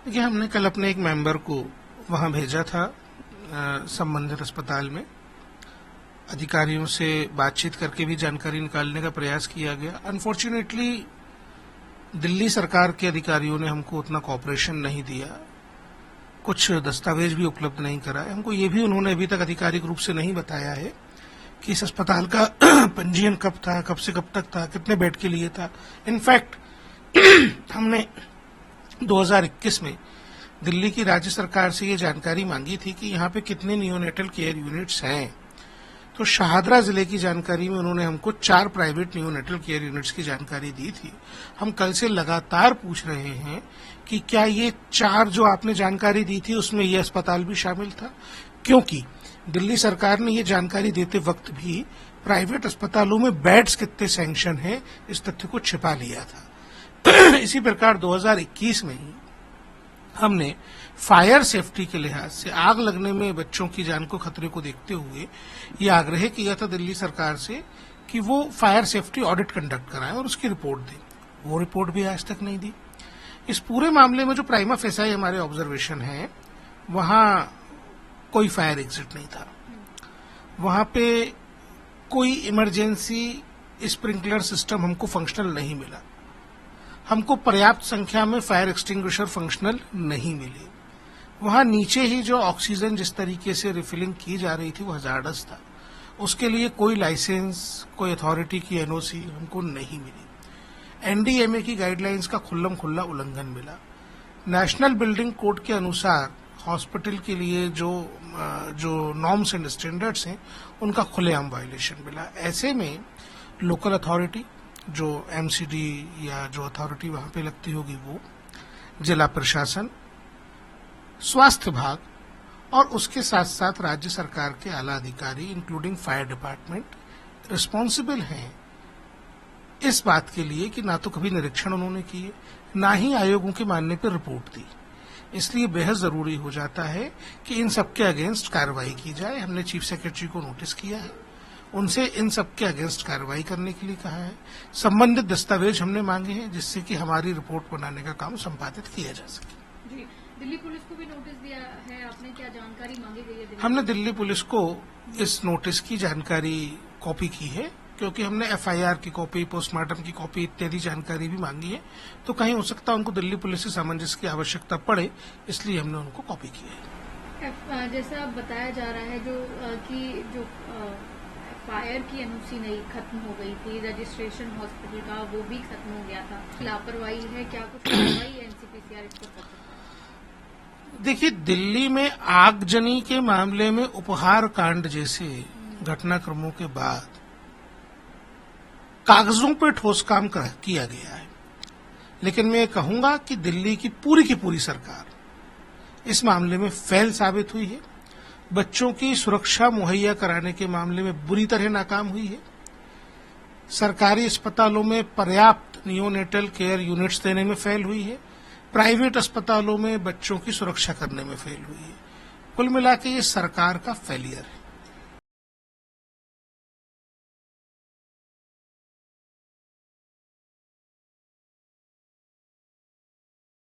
देखिए, हमने कल अपने एक मेंबर को वहां भेजा था संबंधित अस्पताल में। अधिकारियों से बातचीत करके भी जानकारी निकालने का प्रयास किया गया। अनफॉर्चुनेटली दिल्ली सरकार के अधिकारियों ने हमको उतना कॉपरेशन नहीं दिया, कुछ दस्तावेज भी उपलब्ध नहीं कराए। हमको ये भी उन्होंने अभी तक आधिकारिक रूप से नहीं बताया है कि इस अस्पताल का पंजीयन कब था, कब से कब तक था, कितने बेड के लिए था। इनफैक्ट हमने 2021 में दिल्ली की राज्य सरकार से ये जानकारी मांगी थी कि यहाँ पे कितने नियोनेटल केयर यूनिट्स हैं। तो शाहदरा जिले की जानकारी में उन्होंने हमको 4 प्राइवेट नियोनेटल केयर यूनिट्स की जानकारी दी थी। हम कल से लगातार पूछ रहे हैं कि क्या ये 4 जो आपने जानकारी दी थी उसमें ये अस्पताल भी शामिल था, क्योंकि दिल्ली सरकार ने ये जानकारी देते वक्त भी प्राइवेट अस्पतालों में बेड्स कितने सैंक्शन हैं इस तथ्य को छिपा लिया था। इसी प्रकार 2021 में ही हमने फायर सेफ्टी के लिहाज से आग लगने में बच्चों की जान को खतरे को देखते हुए ये आग्रह किया था दिल्ली सरकार से कि वो फायर सेफ्टी ऑडिट कंडक्ट कराएं और उसकी रिपोर्ट दें। वो रिपोर्ट भी आज तक नहीं दी। इस पूरे मामले में जो प्राइमा फेसाई हमारे ऑब्जर्वेशन है, वहां कोई फायर एग्जिट नहीं था, वहां पे कोई इमरजेंसी स्प्रिंकलर सिस्टम हमको फंक्शनल नहीं मिला, हमको पर्याप्त संख्या में फायर एक्सटिंग्विशर फंक्शनल नहीं मिले। वहां नीचे ही जो ऑक्सीजन जिस तरीके से रिफिलिंग की जा रही थी वो हजार्डस था, उसके लिए कोई लाइसेंस, कोई अथॉरिटी की एनओसी हमको नहीं मिली। एनडीएमए की गाइडलाइंस का खुल्लम खुल्ला उल्लंघन मिला। नेशनल बिल्डिंग कोड के अनुसार हॉस्पिटल के लिए जो नॉर्म्स एंड स्टैंडर्ड्स हैं उनका खुलेआम वायलेशन मिला। ऐसे में लोकल अथॉरिटी, जो एमसीडी या जो अथॉरिटी वहां पे लगती होगी, वो जिला प्रशासन, स्वास्थ्य विभाग और उसके साथ साथ राज्य सरकार के आला अधिकारी इंक्लूडिंग फायर डिपार्टमेंट रिस्पॉन्सिबल हैं इस बात के लिए कि ना तो कभी निरीक्षण उन्होंने किए, ना ही आयोगों के मानने पर रिपोर्ट दी। इसलिए बेहद जरूरी हो जाता है कि इन सबके अगेंस्ट कार्रवाई की जाए। हमने चीफ सेक्रेटरी को नोटिस किया है, उनसे इन सबके अगेंस्ट कार्रवाई करने के लिए कहा है। संबंधित दस्तावेज हमने मांगे हैं जिससे कि हमारी रिपोर्ट बनाने का काम संपादित किया जा सके। जी, दिल्ली पुलिस को भी नोटिस दिया है आपने, क्या जानकारी मांगी गई है? हमने दिल्ली पुलिस को इस नोटिस की जानकारी कॉपी की है, क्योंकि हमने एफआईआर की कॉपी, पोस्टमार्टम की कॉपी इत्यादि जानकारी भी मांगी है। तो कहीं हो सकता है उनको दिल्ली पुलिस से सामंजस्य की आवश्यकता पड़े, इसलिए हमने उनको कॉपी की है। जैसा बताया जा रहा है जो फायर की एनओसी नहीं खत्म हो गई थी, रजिस्ट्रेशन हॉस्पिटल का वो भी खत्म हो गया था, लापरवाही है, क्या कुछ कार्रवाई है एनसीपीसीआर इस पर? देखिए, दिल्ली में आगजनी के मामले में उपहार कांड जैसे घटनाक्रमों के बाद कागजों पर ठोस काम किया गया है, लेकिन मैं कहूंगा कि दिल्ली की पूरी सरकार इस मामले में फेल साबित हुई है। बच्चों की सुरक्षा मुहैया कराने के मामले में बुरी तरह नाकाम हुई है। सरकारी अस्पतालों में पर्याप्त नियोनेटल केयर यूनिट्स देने में फेल हुई है। प्राइवेट अस्पतालों में बच्चों की सुरक्षा करने में फेल हुई है। कुल मिला के ये सरकार का फेलियर है।